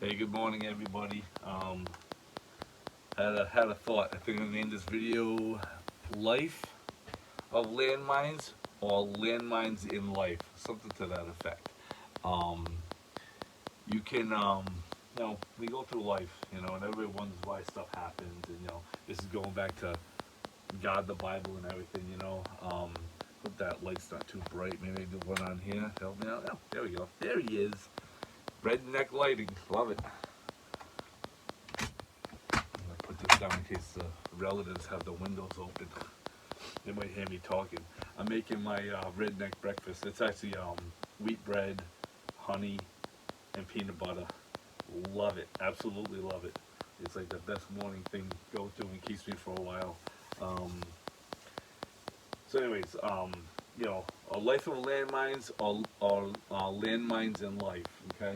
Hey, good morning, everybody. Had a thought. I think I'm gonna name this video "Life of Landmines" or "Landmines in Life," something to that effect. Um, you can, we go through life, and everybody wonders why stuff happens, and this is going back to God, the Bible, and everything. Hope that light's not too bright. Maybe I do one on here. Help me out. Oh, there we go. There he is. Redneck lighting. Love it. I'm gonna put this down in case the relatives have the windows open. They might hear me talking. I'm making my redneck breakfast. It's actually wheat bread, honey, and peanut butter. Love it. Absolutely love it. It's like the best morning thing to go to and keeps me for a while. Um, anyways, a life of landmines or landmines in life. Okay.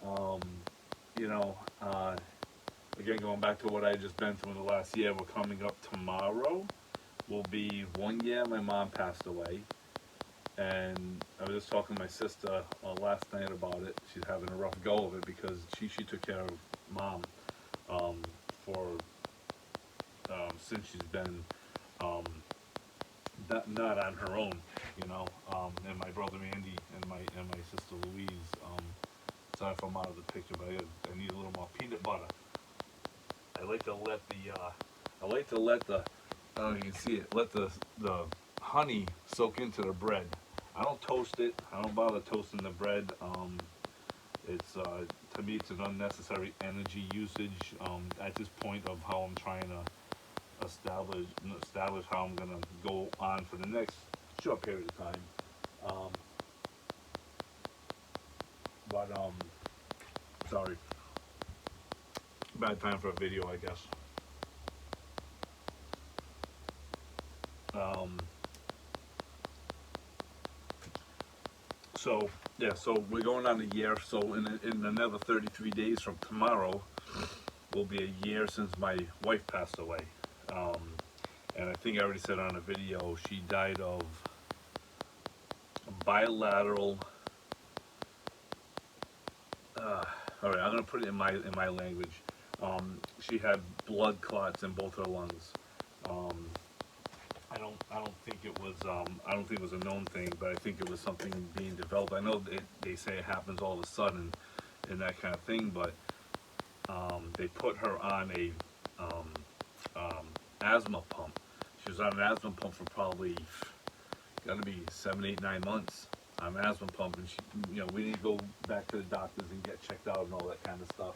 Um, you know, uh, Again, going back to what I just been through in the last year, we're coming up tomorrow. Will be 1 year my mom passed away, and I was just talking to my sister last night about it. She's having a rough go of it because she took care of mom um, for since she's been um, not on her own, and my brother Andy and my sister Louise. Sorry if I'm out of the picture, but I need a little more peanut butter. I like to let the I don't know if you can see it, let the honey soak into the bread. I don't toast it. I don't bother toasting the bread. It's To me it's an unnecessary energy usage at this point of how I'm trying to establish how I'm gonna go on for the next short period of time. Um, but sorry, bad time for a video, I guess. Um, So yeah, so we're going on a year. So in another 33 days from tomorrow, will be a year since my wife passed away. Um, and I think I already said on a video she died of bilateral. Uh, all right, I'm gonna put it in my language. She had blood clots in both her lungs. Um, I don't think it was I don't think it was a known thing, but I think it was something being developed. I know they say it happens all of a sudden and that kind of thing, but they put her on a um, um, asthma pump. She was on an asthma pump for probably got to be 7, 8, 9 months on an asthma pump, and we didn't go back to the doctors and get checked out and all that kind of stuff.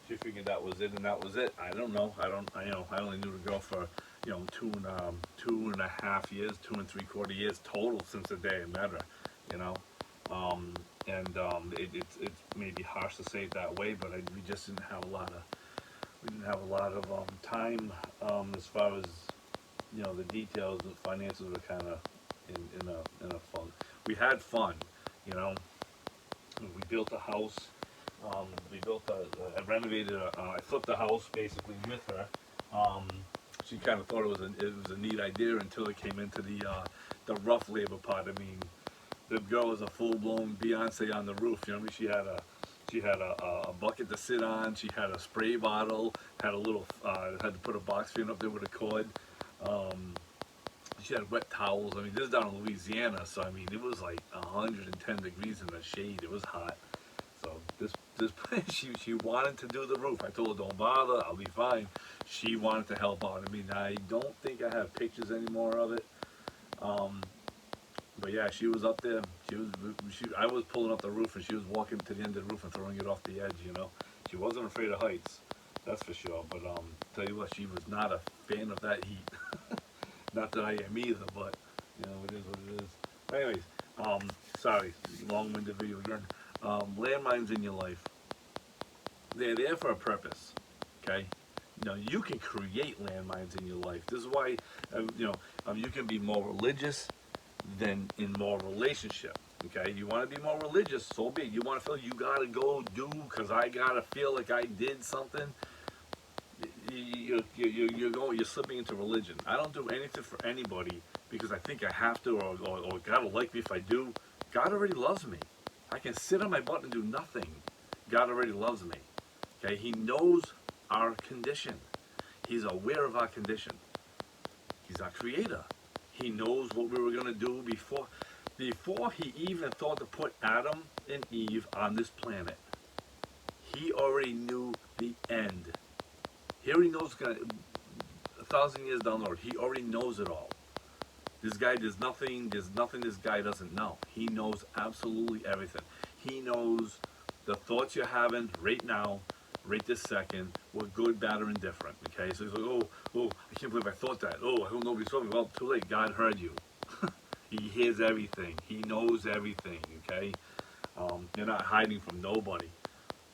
She figured that was it, and that was it. I don't know. I only knew the girl for two and a half years, 2 and 3/4 years total since the day I met her. You know, it's maybe harsh to say it that way, but we just didn't have a lot of time as far as the details. The finances were kind of in a fun. We had fun, you know. We built a house. I renovated. I flipped the house basically with her. Um, she kind of thought it was a neat idea until it came into the rough labor part. I mean, the girl was a full blown Beyonce on the roof. You know what I mean? She had a bucket to sit on. She had a spray bottle. Had to put a box fan up there with a cord. Um, she had wet towels. I mean, this is down in Louisiana, so I mean, it was like 110 degrees in the shade. It was hot. So this she wanted to do the roof. I told her don't bother, I'll be fine. She wanted to help out. I mean, I don't think I have pictures anymore of it. Um, but yeah, she was up there. I was pulling up the roof and she was walking to the end of the roof and throwing it off the edge. She wasn't afraid of heights, that's for sure. But tell you what, she was not a fan of that heat. Not that I am either, but it is what it is. But anyways, sorry, long-winded video again. Landmines in your life, they're there for a purpose. Okay, you can create landmines in your life. This is why you can be more religious than in more relationship. Okay, you want to be more religious, so be it. You want to feel you gotta go do because I gotta feel like I did something. You're slipping into religion. I don't do anything for anybody because I think I have to, or God will like me if I do. God already loves me. I can sit on my butt and do nothing. God already loves me. Okay, He knows our condition. He's aware of our condition. He's our creator. He knows what we were going to do before He even thought to put Adam and Eve on this planet. He already knew the end. He already knows it's going to, 1,000 years down the road, He already knows it all. There's nothing this guy doesn't know. He knows absolutely everything. He knows the thoughts you're having right now, right this second, were good, bad, or indifferent. Okay, so he's like, oh, I can't believe I thought that. Oh, I hope nobody saw me. Well, too late. God heard you. He hears everything. He knows everything. Okay, you're not hiding from nobody.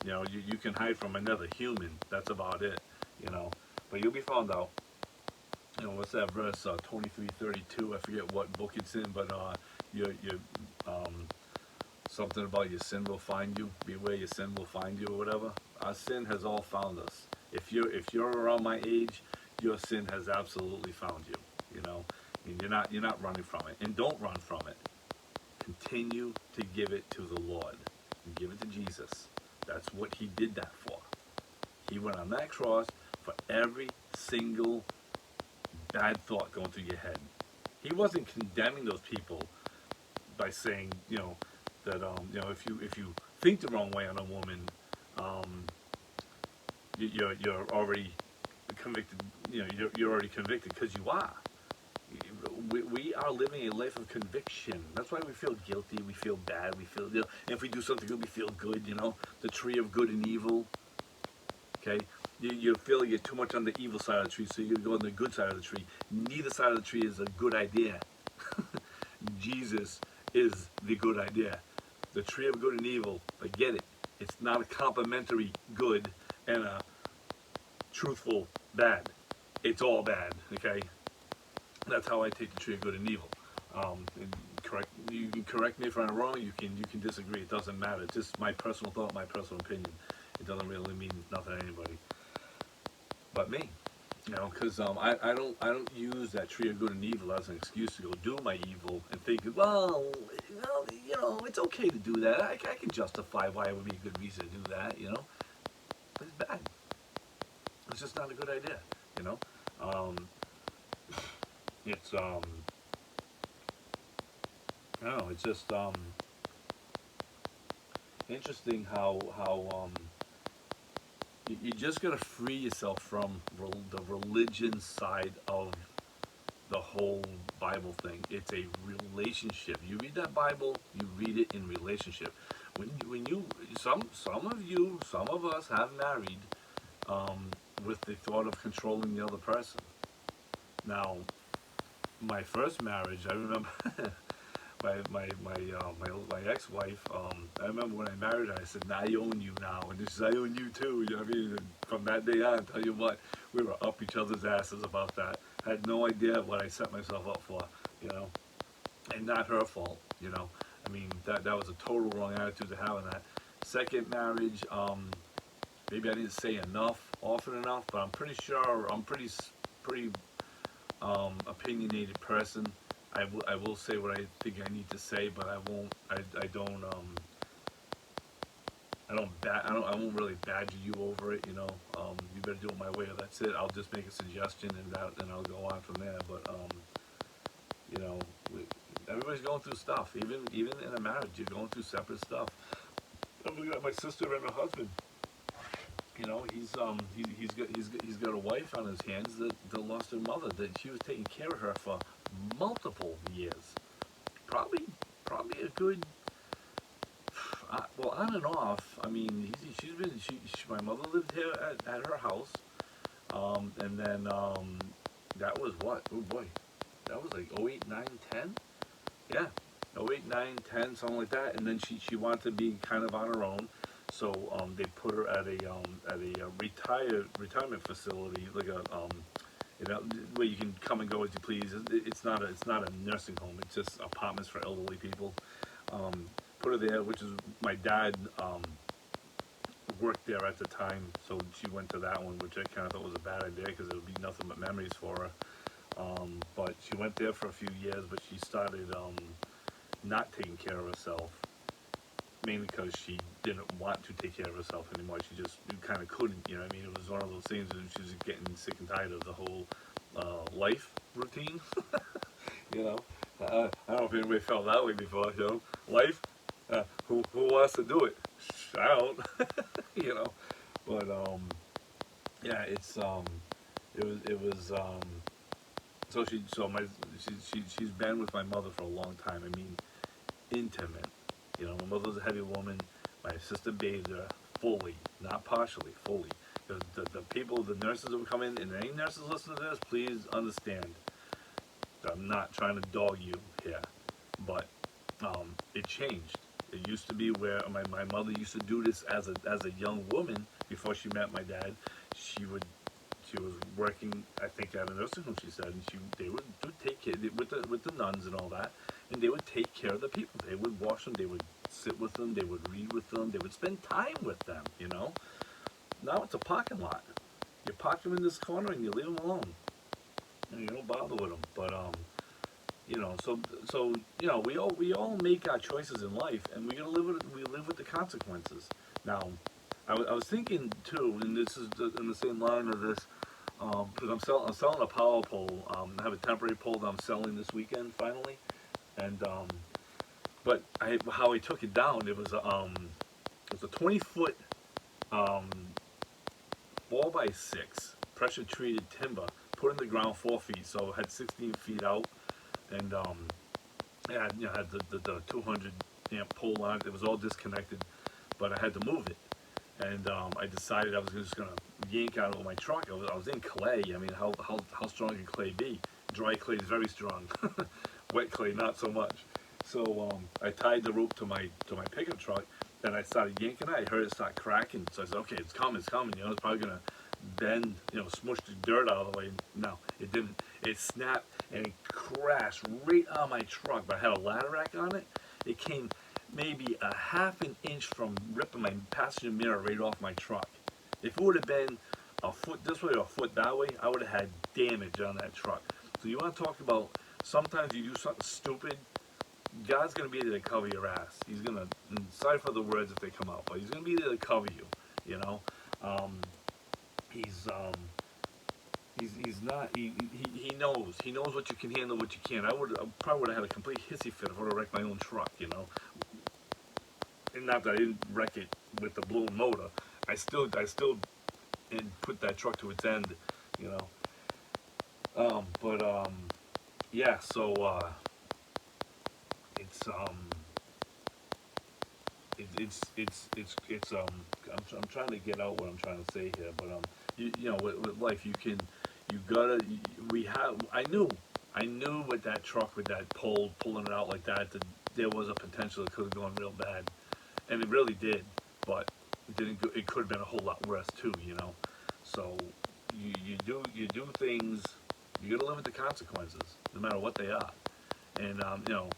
You know, you can hide from another human. That's about it. You know, but you'll be found out. You know, what's that verse? 23:32. I forget what book it's in, but you something about your sin will find you. Beware, your sin will find you, or whatever. Our sin has all found us. If you're around my age, your sin has absolutely found you. You know, and you're not running from it, and don't run from it. Continue to give it to the Lord, and give it to Jesus. That's what He did that for. He went on that cross for every single bad thought going through your head. He wasn't condemning those people by saying, that if you think the wrong way on a woman, you're already convicted. You're already convicted, because you are. We are living a life of conviction. That's why we feel guilty. We feel bad. We feel, and if we do something good, we feel good. The tree of good and evil. Okay, you feel you're too much on the evil side of the tree, so you're going to go on the good side of the tree. Neither side of the tree is a good idea. Jesus is the good idea. The tree of good and evil, I get it. It's not a complimentary good and a truthful bad. It's all bad, okay? That's how I take the tree of good and evil. You can correct me if I'm wrong. You can disagree. It doesn't matter. It's just my personal thought, my personal opinion. It doesn't really mean nothing to anybody but me. Because I don't use that tree of good and evil as an excuse to go do my evil and think, well, it's okay to do that. I can justify why it would be a good reason to do that. But it's bad. It's just not a good idea. It's I don't know. It's just interesting how you just gotta free yourself from the religion side of the whole Bible thing. It's a relationship. You read that Bible, you read it in relationship. When you some of us have married with the thought of controlling the other person. Now, my first marriage, I remember my ex-wife. I remember when I married her, I said, "Now I own you now," and she said, "I own you too." You know what I mean? And from that day on, tell you what, we were up each other's asses about that. I had no idea what I set myself up for, and not her fault. I mean, that was a total wrong attitude to have in that second marriage. Maybe I didn't say often enough, but I'm pretty sure I'm pretty opinionated person. I will say what I think I need to say, but I won't. I won't really badger you over it. You better do it my way, or that's it. I'll just make a suggestion, and I'll go on from there. But everybody's going through stuff. Even in a marriage, you're going through separate stuff. I'm looking at my sister and her husband. He's got a wife on his hands that lost her mother. That she was taking care of her for multiple years, probably a good, well, on and off. I mean, my mother lived here at her house, and then that was what? Oh boy, that was like 08, 9, 10. Yeah, 08, 9, 10, something like that. And then she wanted to be kind of on her own. So they put her at a retirement facility, like where you can come and go as you please. It's not a nursing home. It's just apartments for elderly people. Put her there, which is my dad worked there at the time, so she went to that one, which I kind of thought was a bad idea because it would be nothing but memories for her. But she went there for a few years, but she started not taking care of herself, mainly because she didn't want to take care of herself anymore. She just kind of couldn't, you know what I mean? It was one of those things that she was getting sick and tired of the whole life routine, you know? I don't know if anybody felt that way before, you know? Life, who wants to do it? I don't, you know? But, yeah, it was, she's been with my mother for a long time. I mean, intimate. You know, my mother's a heavy woman. My sister bathed her fully, not partially, fully. The people, the nurses that would come in, and any nurses listening to this, please understand. I'm not trying to dog you here, but it changed. It used to be where my mother used to do this as a young woman before she met my dad. She was working, I think, at a nursing home. She said, and they would take care with the nuns and all that, and they would take care of the people. They would wash them. They would sit with them. They would read with them. They would spend time with them. You know. Now it's a parking lot. You park them in this corner and you leave them alone. And you don't bother with them. But you know, so you know, we all make our choices in life, and we gotta live with it. We live with the consequences. Now, I was thinking too, and this is in the same line of this, because I'm selling a power pole. I have a temporary pole that I'm selling this weekend finally, and but how I took it down, it was a 20-foot um, 4x6 pressure treated timber put in the ground 4 feet, so it had 16 feet out, and had the 200 amp pole on it. It was all disconnected, but I had to move it, and I decided I was just gonna yank out of my truck. I was in clay. I mean, how strong can clay be? Dry clay is very strong. Wet clay, not so much. So I tied the rope to my pickup truck, and I started yanking it. I heard it start cracking, so I said, "Okay, it's coming, it's coming." You know, it's probably gonna bend, you know, smush the dirt out of the way. No, it didn't. It snapped and it crashed right on my truck. But I had a ladder rack on it. It came maybe a half an inch from ripping my passenger mirror right off my truck. If it would have been a foot this way or a foot that way, I would have had damage on that truck. So you want to talk about sometimes you do something stupid, God's going to be there to cover your ass. He's going to, sorry for the words if they come out, but he's going to be there to cover you, you know. He's not, he knows what you can handle, what you can't. I probably would have had a complete hissy fit if I would have wrecked my own truck, you know. And not that I didn't wreck it with the blown motor. I still and put that truck to its end, you know. Yeah. So it's I'm trying to get out what I'm trying to say here, but you know, with life you gotta we have I knew with that truck, with that pole pulling it out like that, that there was a potential it could have gone real bad, and it really did, but it didn't go, it could have been a whole lot worse too, you know. So you do things, you gotta live with the consequences no matter what they are. And you know,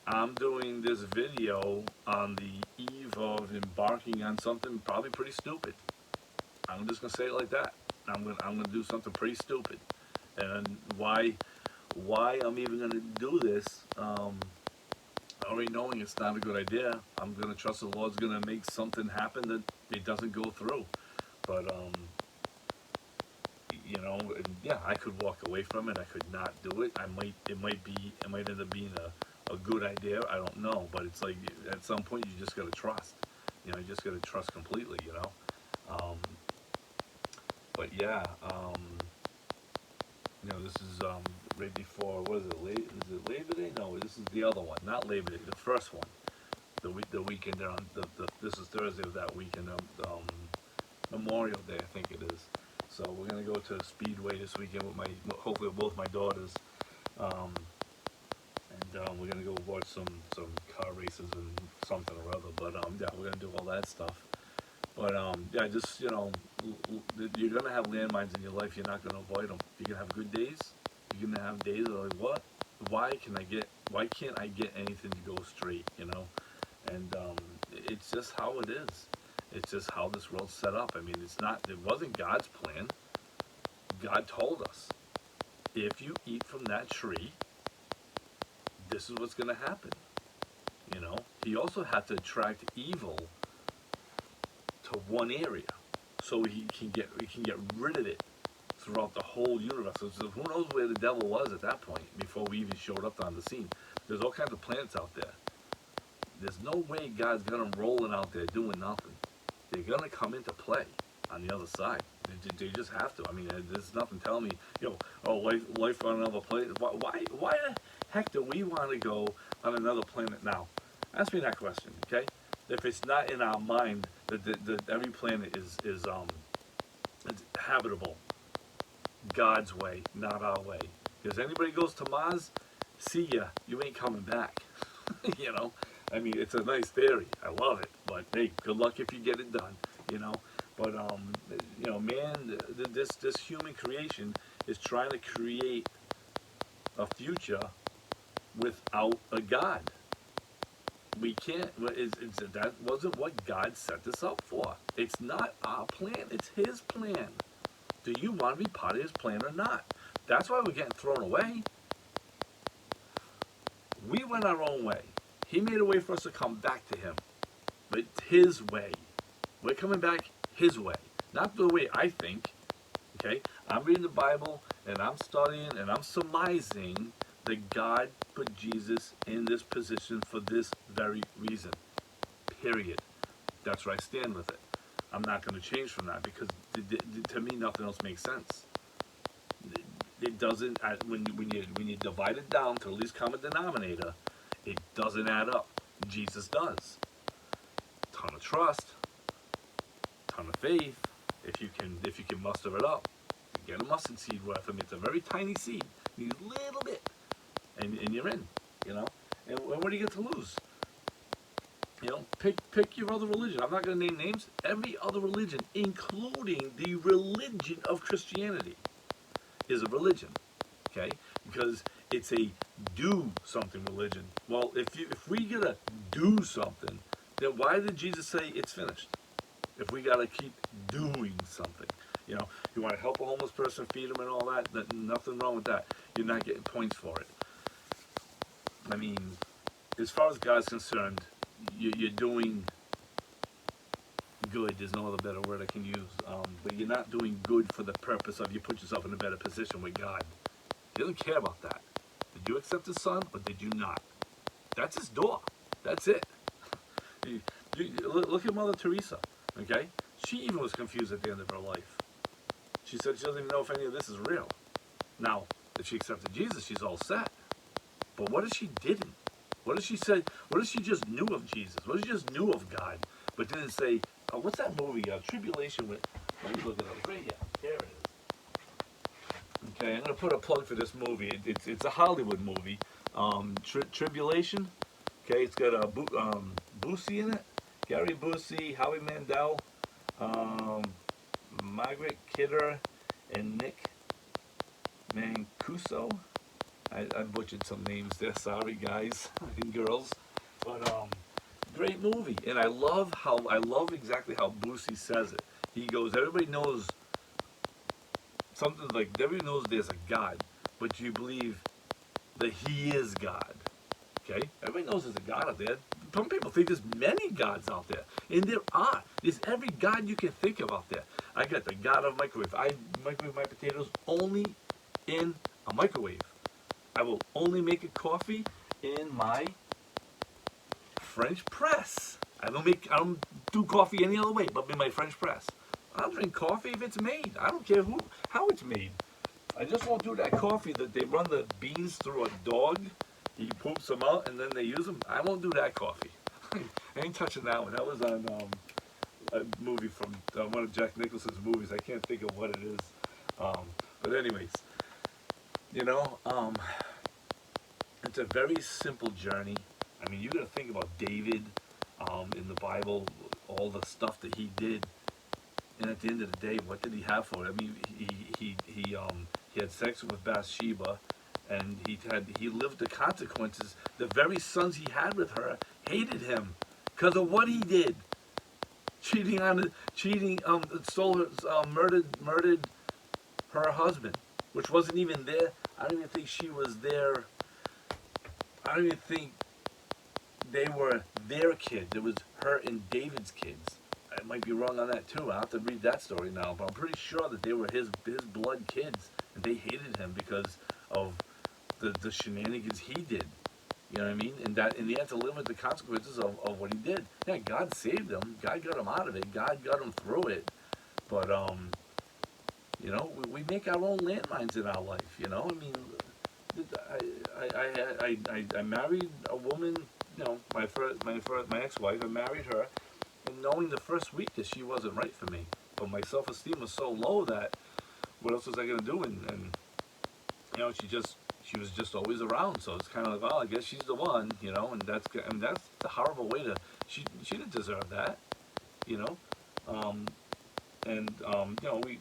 I'm doing this video on the eve of embarking on something probably pretty stupid. I'm just gonna say it like that. I'm gonna do something pretty stupid, and why I'm even gonna do this, already knowing it's not a good idea. I'm gonna trust the Lord's gonna make something happen that it doesn't go through. But you know, and yeah, I could walk away from it. I could not do it. It might end up being a good idea. I don't know, but it's like at some point you just gotta trust. You know, you just gotta trust completely. You know. But yeah, you know, this is right before, what is it? Is it Labor Day? No, this is the other one, not Labor Day. The first one, the weekend there on this is Thursday of that weekend. Memorial Day, I think it is. So we're gonna go to Speedway this weekend with hopefully with both my daughters, and we're gonna go watch some car races and something or other. But yeah, we're gonna do all that stuff. But yeah, just, you know, you're gonna have landmines in your life. You're not gonna avoid them. You're gonna have good days. You're gonna have days that are like, what? Why can't I get anything to go straight? You know, and it's just how it is. It's just how this world's set up. I mean, it wasn't God's plan. God told us, if you eat from that tree, this is what's gonna happen. You know, he also had to attract evil to one area, so he can get rid of it throughout the whole universe. So who knows where the devil was at that point before we even showed up on the scene? There's all kinds of planets out there. There's no way God's got them rolling out there doing nothing. They're gonna come into play on the other side. They just have to. I mean, there's nothing telling me, oh, life on another planet. Why the heck do we want to go on another planet now? Ask me that question, okay? If it's not in our mind that every planet is it's habitable, God's way, not our way. Because anybody goes to Mars, see ya, you ain't coming back. I mean, it's a nice theory. I love it. But hey, good luck if you get it done. But man, this human creation is trying to create a future without a God. We can't. That wasn't what God set this up for. It's not our plan. It's His plan. Do you want to be part of His plan or not? That's why we're getting thrown away. We went our own way. He made a way for us to come back to Him. But His way. We're coming back His way. Not the way I think. Okay? I'm reading the Bible and I'm studying and I'm surmising that God put Jesus in this position for this very reason. Period. That's where I stand with it. I'm not going to change from that because to me nothing else makes sense. It doesn't. When you divide it down to the least common denominator, it doesn't add up. Jesus does. Ton of trust, ton of faith. If you can muster it up, get a mustard seed worth. I mean, it's a very tiny seed. You need a little bit, and you're in. And what do you get to lose? Pick your other religion. I'm not going to name names. Every other religion, including the religion of Christianity, is a religion. Okay, because it's a do something religion. Well, if we gotta do something, then why did Jesus say it's finished? If we gotta keep doing something, you want to help a homeless person, feed them, and all that. Nothing wrong with that. You're not getting points for it. I mean, as far as God's concerned, you're doing good. There's no other better word I can use. But you're not doing good for the purpose of you put yourself in a better position with God. He doesn't care about that. Did you accept His Son or did you not? That's His door. That's it. Look at Mother Teresa. Okay, she even was confused at the end of her life. She said she doesn't even know if any of this is real. Now, if she accepted Jesus, she's all set. But what if she didn't? What if she said? What if she just knew of Jesus? What if she just knew of God, but didn't say, oh, what's that movie? Tribulation with. Let me look it up. Right here. There it is. Okay, I'm gonna put a plug for this movie. It's a Hollywood movie. Tribulation. Okay, it's got Busey in it. Gary Busey, Howie Mandel, Margaret Kidder, and Nick Mancuso. I butchered some names there. Sorry, guys and girls. But great movie, and I love exactly how Busey says it. He goes, everybody knows something like everybody knows there's a God, but do you believe that He is God? Okay, everybody knows there's a God out there. Some people think there's many gods out there, and there are. There's every God you can think of out there. I got the God of microwave. I microwave my potatoes only in a microwave. I will only make a coffee in my French press. I don't do coffee any other way but in my French press. I'll drink coffee if it's made. I don't care how it's made. I just won't do that coffee that they run the beans through a dog. He poops them out and then they use them. I won't do that coffee. I ain't touching that one. That was on a movie from one of Jack Nicholson's movies. I can't think of what it is. But anyways, it's a very simple journey. I mean, you got to think about David in the Bible, all the stuff that he did, and at the end of the day, what did he have for it? I mean, he had sex with Bathsheba, and he lived the consequences. The very sons he had with her hated him because of what he did. Stole her, murdered her husband, which wasn't even there. I don't even think she was there. I don't even think they were their kids. It was her and David's kids. I might be wrong on that too. I have to read that story now, but I'm pretty sure that they were his blood kids, and they hated him because of the shenanigans he did. You know what I mean? And that, and he had to live with the consequences of what he did. Yeah, God saved him. God got him out of it. God got him through it. But you know, we make our own landmines in our life. You know, I mean, I married a woman. You know, my ex-wife. I married her, and knowing the first week that she wasn't right for me, but my self-esteem was so low that what else was I gonna do? And you know, she was just always around. So it's kind of like, oh, I guess she's the one. You know, and that's the horrible way to. She didn't deserve that. You know. You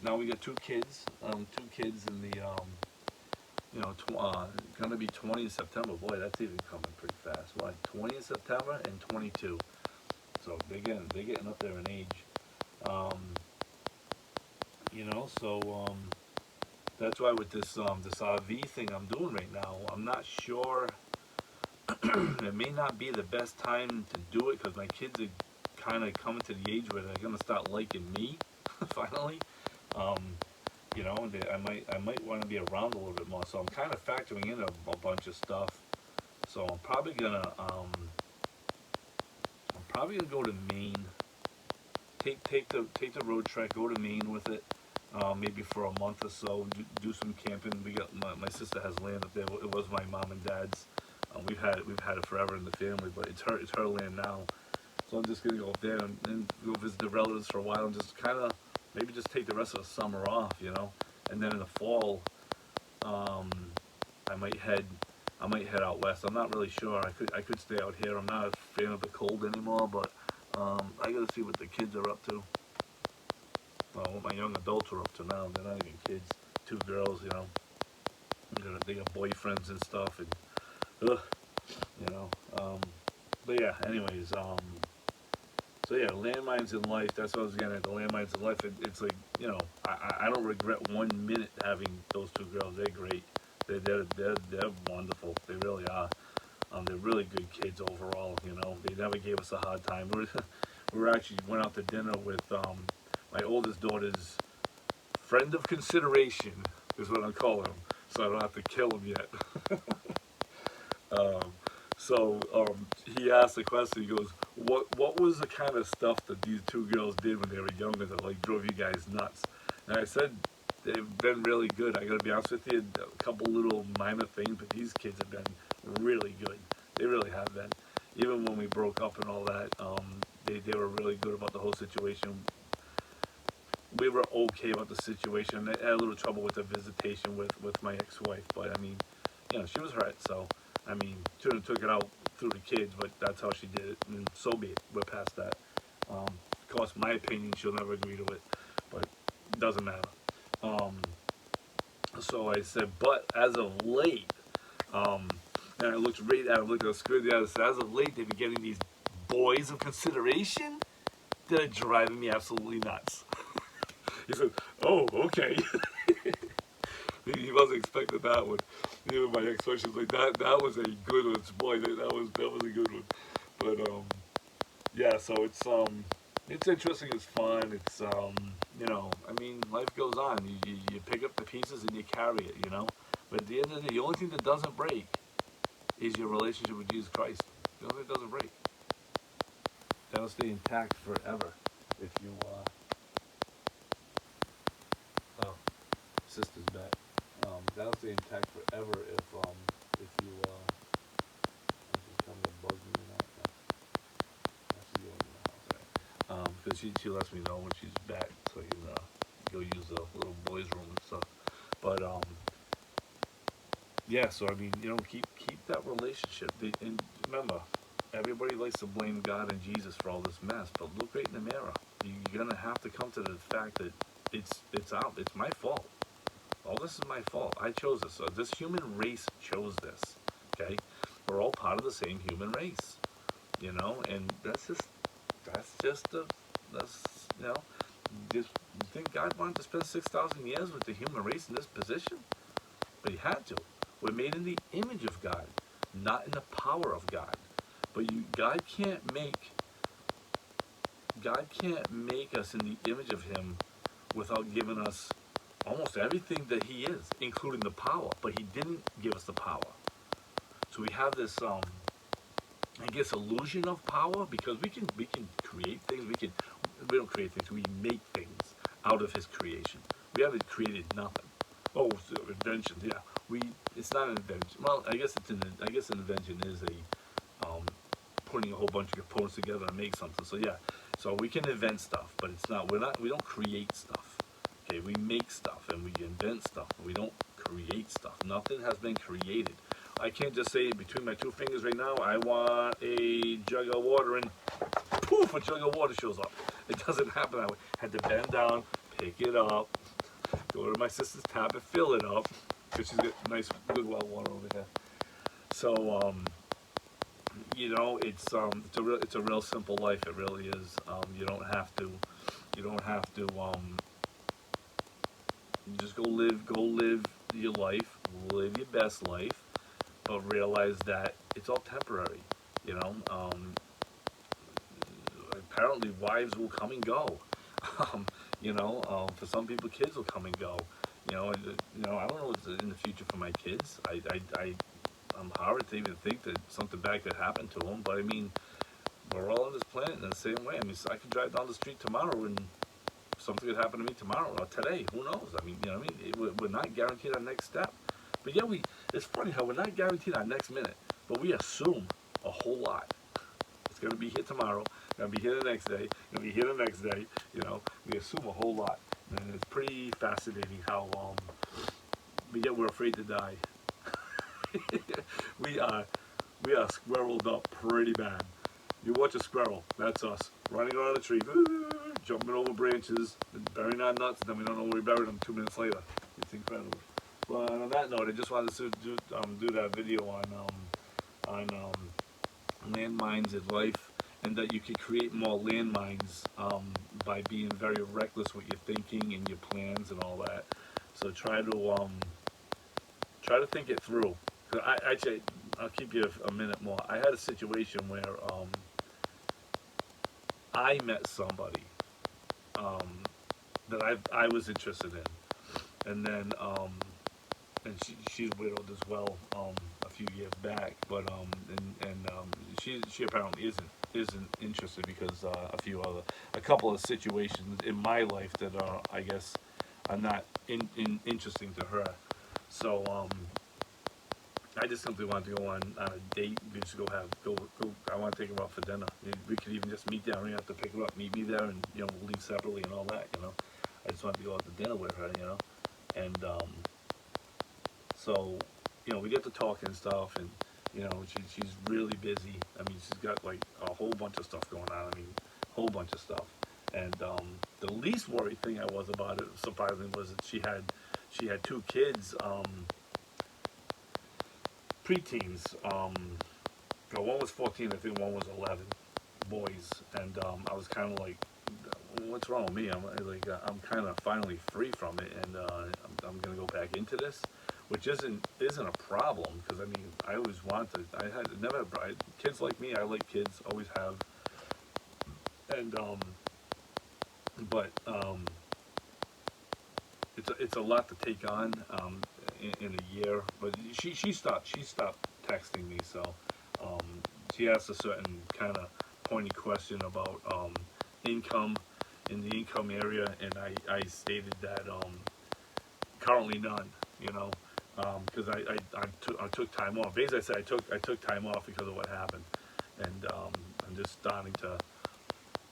know, we got two kids in the you know, gonna be 20 in September. Boy, that's even coming pretty fast. What, 20 in September and 22. So they're getting up there in age. Um, you know, so that's why with this RV thing I'm doing right now, I'm not sure. It may not be the best time to do it because my kids are kind of coming to the age where they're gonna start liking me finally. You know, and I might want to be around a little bit more. So I'm kind of factoring in a bunch of stuff. So I'm probably gonna go to Maine. Take the road trek. Go to Maine with it. Maybe for a month or so. Do some camping. We got my sister has land up there. It was my mom and dad's. We've had it forever in the family, but it's her land now. So I'm just gonna go up there and go visit the relatives for a while and just kind of maybe just take the rest of the summer off, you know. And then in the fall, I might head out west. I'm not really sure. I could stay out here. I'm not a fan of the cold anymore, but I gotta see what the kids are up to. What my young adults are up to now. They're not even kids. Two girls, you know. They got boyfriends and stuff, and you know. But yeah, anyways, so yeah, landmines in life, that's what I was getting at, the landmines in life, it's like, you know, I don't regret 1 minute having those two girls. They're great. They're wonderful. They really are. They're really good kids overall, you know. They never gave us a hard time. We actually went out to dinner with my oldest daughter's friend of consideration, is what I'm calling him, so I don't have to kill him yet. He asked the question. He goes, "What was the kind of stuff that these two girls did when they were younger that like drove you guys nuts?" And I said, "They've been really good. I gotta be honest with you. A couple little minor things, but these kids have been really good. They really have been. Even when we broke up and all that, they were really good about the whole situation. We were okay about the situation. They had a little trouble with the visitation with my ex-wife, but I mean, you know, she was hurt, so." I mean, shouldn't have took it out through the kids, but that's how she did it, and so be it. We're past that. Of course, my opinion, she'll never agree to it, but it doesn't matter. So I said, but as of late, and I looked right at him, looked at the screen, as of late, they've been getting these boys of consideration that are driving me absolutely nuts. He said, "Oh, okay." He wasn't expecting that one. Even my ex-wife was like, that was a good one. Boy, that was a good one. But yeah, so it's interesting, it's fun, it's you know, I mean, life goes on. You pick up the pieces and you carry it, you know. But at the end of the day, the only thing that doesn't break is your relationship with Jesus Christ. The only thing that doesn't break. That'll stay intact forever if you oh, sister's back. That'll stay intact forever if you come to bug me or not. That's the only house, right? Because she lets me know when she's back, so you can go use the little boys' room and stuff. But yeah, so I mean, you know, keep that relationship. And remember, everybody likes to blame God and Jesus for all this mess, but look right in the mirror. You're gonna have to come to the fact that it's my fault. All this is my fault. I chose this. So this human race chose this. Okay, we're all part of the same human race. You know, and that's you know, just you think God wanted to spend 6,000 years with the human race in this position? But He had to. We're made in the image of God, not in the power of God. But God can't make God can't make us in the image of Him without giving us almost everything that He is, including the power. But He didn't give us the power. So we have this, I guess, illusion of power, because we can create things. We don't create things. We make things out of His creation. We haven't created nothing. Oh, so invention. Yeah, it's not an invention. Well, I guess an invention is putting a whole bunch of components together to make something. So yeah, so we can invent stuff, but we don't create stuff. Okay, we make stuff and we invent stuff. We don't create stuff. Nothing has been created. I can't just say between my two fingers right now, I want a jug of water, and poof, a jug of water shows up. It doesn't happen that way. I had to bend down, pick it up, go to my sister's tap and fill it up, because she's got nice, good well water over here. So, it's a real simple life. It really is. You don't have to, just go live your life, live your best life, but realize that it's all temporary. You know, apparently wives will come and go. For some people, kids will come and go. I don't know what's in the future for my kids. I'm horrid to even think that something bad could happen to them, but I mean, we're all on this planet in the same way. I mean, so I could drive down the street tomorrow and something could happen to me tomorrow or today. Who knows? I mean, we're not guaranteed our next step. But yeah, it's funny how we're not guaranteed our next minute, but we assume a whole lot. It's going to be here tomorrow, going to be here the next day, going to be here the next day. We assume a whole lot. And it's pretty fascinating how, but yet we're afraid to die. we are squirreled up pretty bad. You watch a squirrel, that's us, running around a tree, jumping over branches, burying our nuts, and then we don't know where we buried them 2 minutes later. It's incredible. But on that note, I just wanted to do that video on landmines in life, and that you can create more landmines by being very reckless with your thinking and your plans and all that. So try to think it through. I'll keep you a minute more. I had a situation where I met somebody that I was interested in, and then and she's widowed as well a few years back, but she apparently isn't interested because a couple of situations in my life that are, I guess, are not interesting to her. So I just simply want to go on a date. We just go. I want to take her out for dinner. We could even just meet down. We have to pick her up, meet me there, and we'll leave separately and all that. I just want to go out to dinner with her. And so we get to talk and stuff, and she's really busy. I mean, she's got like a whole bunch of stuff going on. I mean, a whole bunch of stuff. And the least worried thing I was about it, surprisingly, was that she had two kids. Preteens. One was 14, I think one was 11, boys, and I was kind of like, what's wrong with me? I'm kind of finally free from it, and I'm gonna go back into this, which isn't a problem, because I mean, I always wanted. Kids like me. I like kids, always have, and but it's a lot to take on in a year. But she stopped texting me, so she asked a certain kind of pointy question about income in the income area, and I stated that currently none, because I took time off. Basically, I said I took time off because of what happened, and I'm just starting to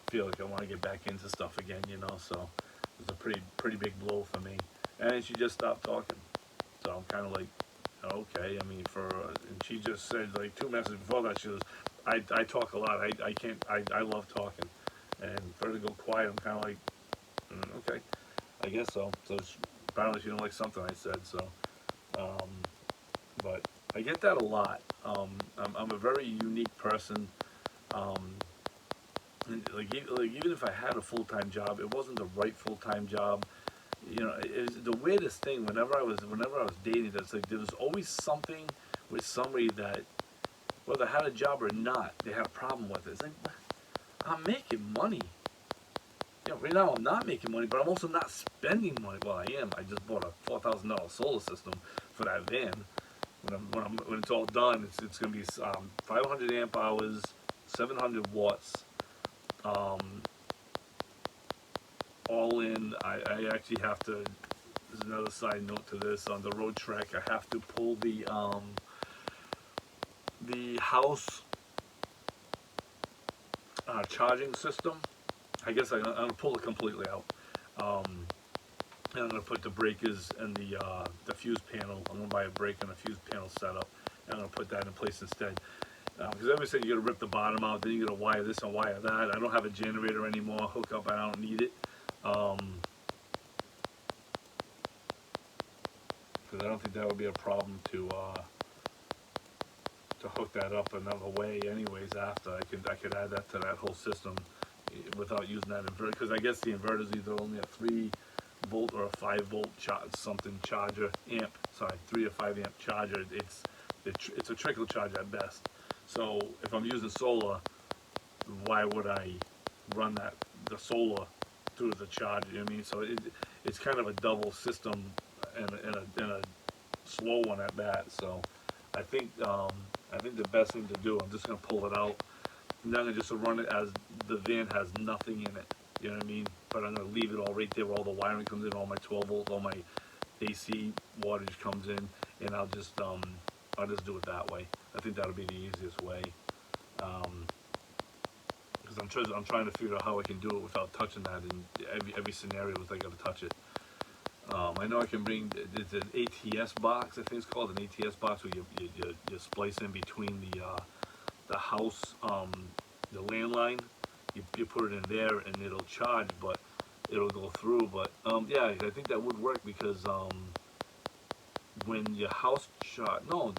feel like I want to get back into stuff again, So it was a pretty big blow for me, and she just stopped talking. So I'm kind of like, okay. I mean, and she just said like 2 messages before that, she was, I talk a lot. I can't. I love talking, and for her to go quiet, I'm kind of like, okay, I guess so. So apparently she didn't like something I said. So, but I get that a lot. I'm a very unique person. And even if I had a full-time job, it wasn't the right full-time job. It was the weirdest thing. Whenever I was dating, that's like there was always something with somebody that, whether I had a job or not, they had a problem with it. It's like, I'm making money. you know, right now I'm not making money, but I'm also not spending money. Well, I am. I just bought a $4,000 solar system for that van. When it's all done, it's going to be 500 amp hours, 700 watts. Um, all in. I actually have to. There's another side note to this. On the road trek, I have to pull the house charging system. I guess I'm gonna pull it completely out. And I'm gonna put the breakers and the fuse panel. I'm gonna buy a breaker and a fuse panel setup, and I'm gonna put that in place instead. Because everybody said you gotta rip the bottom out, then you gotta wire this and wire that. I don't have a generator anymore. Hook up, I don't need it. Because I don't think that would be a problem to hook that up another way. Anyways, after I could add that to that whole system without using that inverter. Because I guess the inverter is either only a 3-volt or a 5-volt charger amp. Sorry, 3 or 5 amp charger. It's a trickle charge at best. So if I'm using solar, why would I run the solar through the charger? You know what I mean? So it's kind of a double system and a slow one at that. So I think the best thing to do, I'm just gonna pull it out, and then I'm gonna just run it as the van has nothing in it. You know what I mean? But I'm gonna leave it all right there where all the wiring comes in, all my 12 volts, all my AC wattage comes in, and I'll just do it that way. I think that'll be the easiest way. Because I'm trying to figure out how I can do it without touching that in every scenario. I gotta touch it. I know I can bring, it's an ATS box, I think it's called, an ATS box, where you splice in between the house, the landline, you put it in there and it'll charge, but it'll go through. But yeah, I think that would work, because when your house charge, no,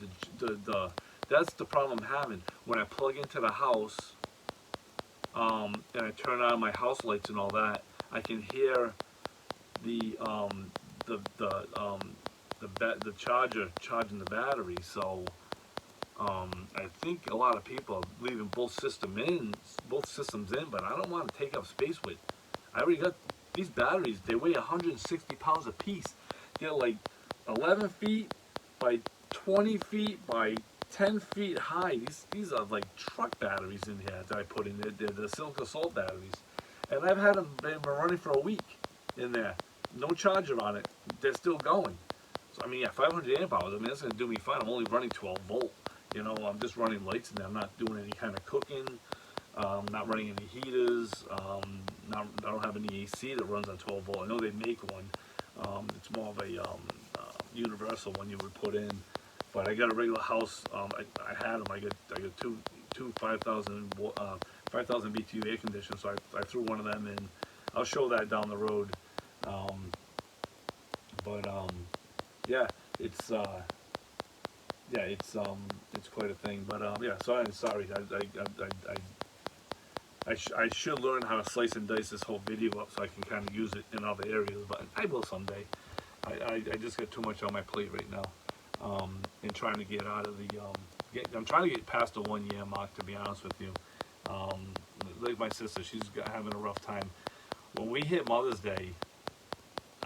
that's the problem I'm having. When I plug into the house, and I turn on my house lights and all that, I can hear the charger charging the battery. So I think a lot of people are leaving both systems in, but I don't want to take up space with. I already got these batteries. They weigh 160 pounds a piece. They're like 11 feet by 20 feet by 10 feet high. These are like truck batteries in here that I put in there. They're the silicon salt batteries, and I've had them been running for a week in there. No charger on it. They're still going. So I mean, yeah, 500 amp hours. I mean, that's gonna do me fine. I'm only running 12 volt. You know, I'm just running lights in there. I'm not doing any kind of cooking. Not running any heaters. I don't have any AC that runs on 12 volt. I know they make one. It's more of a universal one you would put in. But I got a regular house. I had them. I got two 5,000 BTU air conditioners. So I threw one of them in. I'll show that down the road. Yeah, it's quite a thing. But yeah, so I'm sorry. I should learn how to slice and dice this whole video up so I can kind of use it in other areas. But I will someday. I just got too much on my plate right now, and trying to get out of the I'm trying to get past the 1 year mark, to be honest with you. Like my sister, she's having a rough time. When we hit Mother's Day,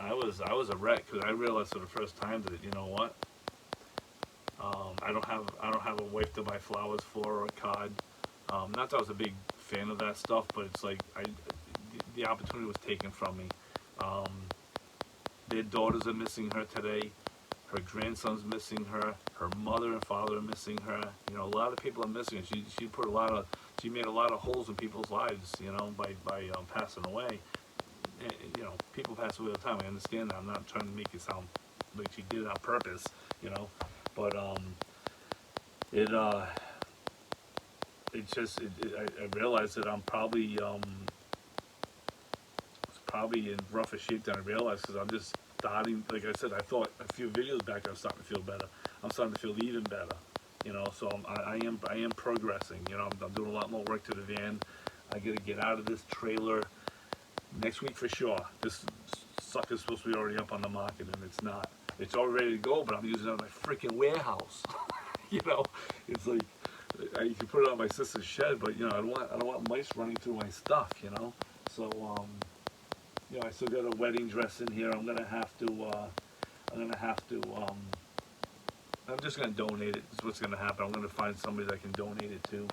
I was a wreck, because I realized for the first time that, you know what, I don't have a wife to buy flowers for, or a card. Not that I was a big fan of that stuff, but it's like the opportunity was taken from me. Their daughters are missing her today. Her grandson's missing her. Her mother and father are missing her. You know, a lot of people are missing her. She made a lot of holes in people's lives, you know, by passing away. And, you know, people pass away all the time. I understand that. I'm not trying to make it sound like she did it on purpose, you know. But I realized that I'm probably in rougher shape than I realized, because I'm just starting. Like I said, I thought a few videos back I was starting to feel better. I'm starting to feel even better, you know. So I am progressing. You know, I'm doing a lot more work to the van. I got to get out of this trailer next week for sure. This sucker's supposed to be already up on the market, and it's not. It's all ready to go, but I'm using it on my freaking warehouse. You know, it's like I can put it on my sister's shed, but you know, I don't want mice running through my stuff. You know, so you know, I still got a wedding dress in here. I'm gonna have to. I'm gonna have to. I'm just gonna donate it. That's what's gonna happen. I'm gonna find somebody that can donate it to,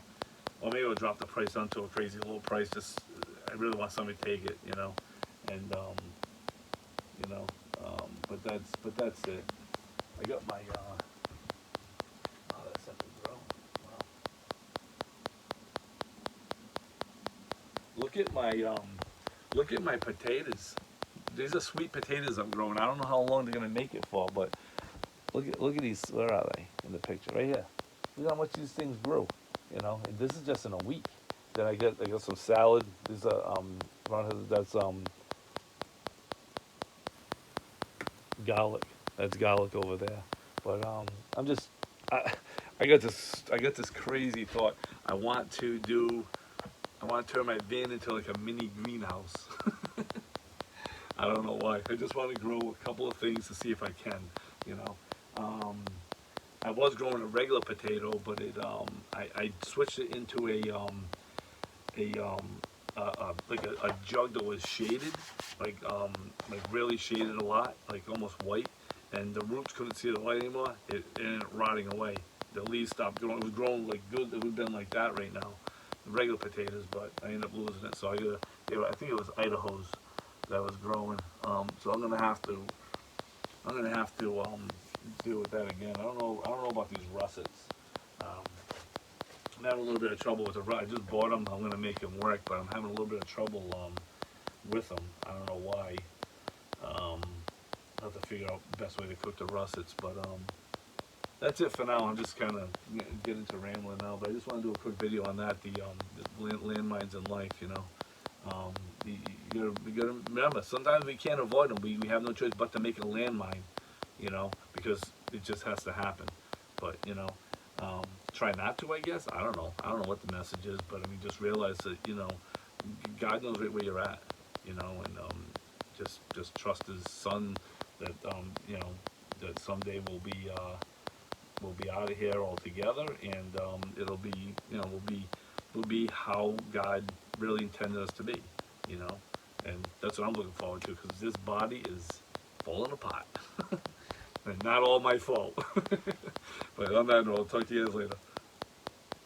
or maybe I'll drop the price down to a crazy low price. Just, I really want somebody to take it, you know, and you know, but that's it. I got my. Oh, that's something grow. Wow. Look at my potatoes. These are sweet potatoes I'm growing. I don't know how long they're gonna make it for, but look at these. Where are they in the picture? Right here. Look how much these things grew. You know, and this is just in a week. Then I got some salad. These are that's garlic. That's garlic over there. But I'm just I got this crazy thought. I want to do. I want to turn my van into like a mini greenhouse. I don't know why. I just want to grow a couple of things to see if I can. You know. I was growing a regular potato, but I switched it into like a jug that was shaded, like really shaded a lot, like almost white, and the roots couldn't see the light anymore. It ended up rotting away. The leaves stopped growing. It was growing like good. It would have been like that right now, the regular potatoes, but I ended up losing it. So I think it was Idaho's that was growing. So I'm gonna have to deal with that again. I don't know about these russets. Um, I'm having a little bit of trouble with the rut. I just bought them. I'm gonna make them work, but I'm having a little bit of trouble with them. I don't know why. I have to figure out the best way to cook the russets, but that's it for now. I'm just kind of getting into rambling now, but I just want to do a quick video on that. The landmines in life, you know. You gotta remember, sometimes we can't avoid them. We have no choice but to make a landmine, you know, because it just has to happen. But you know, try not to. I guess I don't know. I don't know what the message is, but I mean, just realize that you know, God knows right where you're at, you know, and just trust His Son that you know that someday we'll be out of here altogether, and it'll be you know will be how God really intended us to be, you know, and that's what I'm looking forward to because this body is falling apart, and not all my fault. But on that note, I'll talk to you guys later.